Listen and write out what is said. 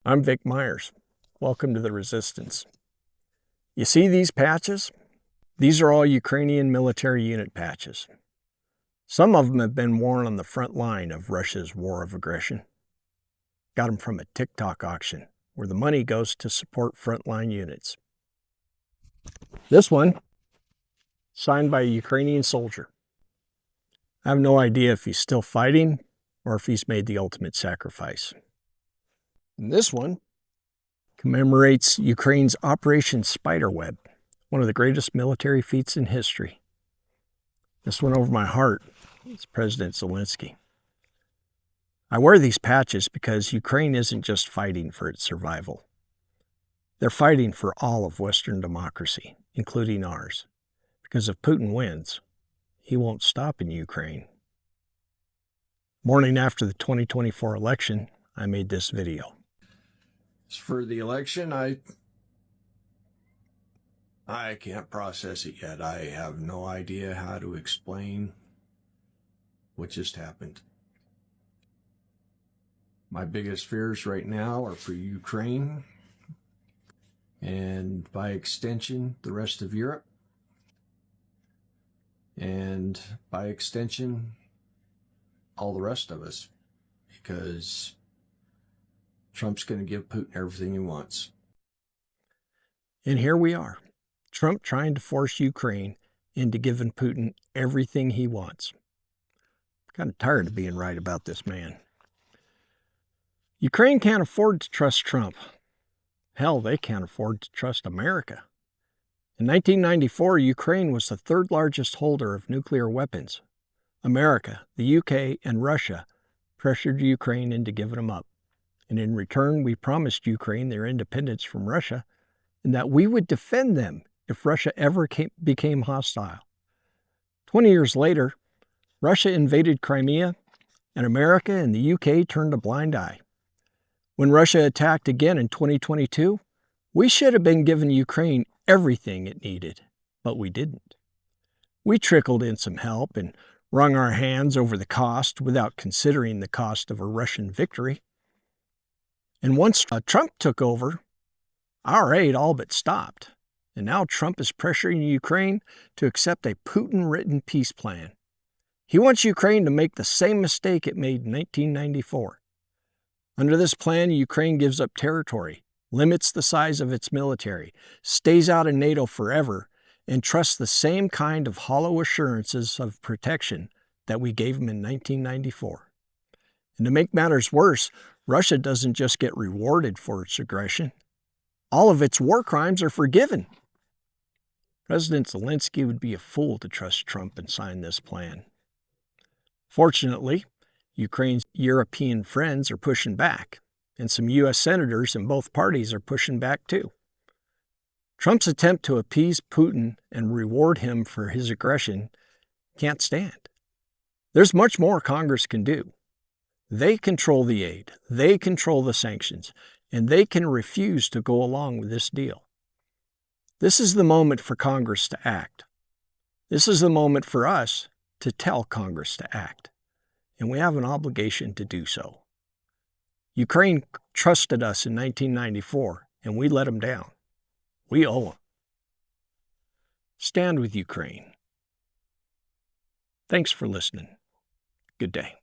I'm Vic Myers. Welcome to the Resistance. You see these patches? These are all Ukrainian military unit patches. Some of them have been worn on the front line of Russia's war of aggression. Got them from a TikTok auction, where the money goes to support frontline units. This one, signed by a Ukrainian soldier. I have no idea if he's still fighting or if he's made the ultimate sacrifice. And this one commemorates Ukraine's Operation Spiderweb, one of the greatest military feats in history. This one over my heart is President Zelensky. I wear these patches because Ukraine isn't just fighting for its survival. They're fighting for all of Western democracy, including ours. Because if Putin wins, he won't stop in Ukraine. Morning after the 2024 election, I made this video. For the election, I can't process it yet. I have no idea how to explain what just happened. My biggest fears right now are for Ukraine and by extension the rest of Europe, and by extension all the rest of us, because Trump's going to give Putin everything he wants. And here we are, Trump trying to force Ukraine into giving Putin everything he wants. I'm kind of tired of being right about this man. Ukraine can't afford to trust Trump. Hell, they can't afford to trust America. In 1994, Ukraine was the third largest holder of nuclear weapons. America, the UK, and Russia pressured Ukraine into giving them up. And in return, we promised Ukraine their independence from Russia and that we would defend them if Russia ever became hostile. 20 years later, Russia invaded Crimea, and America and the UK turned a blind eye. When Russia attacked again in 2022, we should have been giving Ukraine everything it needed, but we didn't. We trickled in some help and wrung our hands over the cost without considering the cost of a Russian victory. And once Trump took over, our aid all but stopped. And now Trump is pressuring Ukraine to accept a Putin-written peace plan. He wants Ukraine to make the same mistake it made in 1994. Under this plan, Ukraine gives up territory, limits the size of its military, stays out of NATO forever, and trusts the same kind of hollow assurances of protection that we gave them in 1994. And to make matters worse, Russia doesn't just get rewarded for its aggression. All of its war crimes are forgiven. President Zelensky would be a fool to trust Trump and sign this plan. Fortunately, Ukraine's European friends are pushing back, and some U.S. senators in both parties are pushing back too. Trump's attempt to appease Putin and reward him for his aggression can't stand. There's much more Congress can do. They control the aid, they control the sanctions, and they can refuse to go along with this deal. This is the moment for Congress to act. This is the moment for us to tell Congress to act, and we have an obligation to do so. Ukraine trusted us in 1994, and we let them down. We owe them. Stand with Ukraine. Thanks for listening. Good day.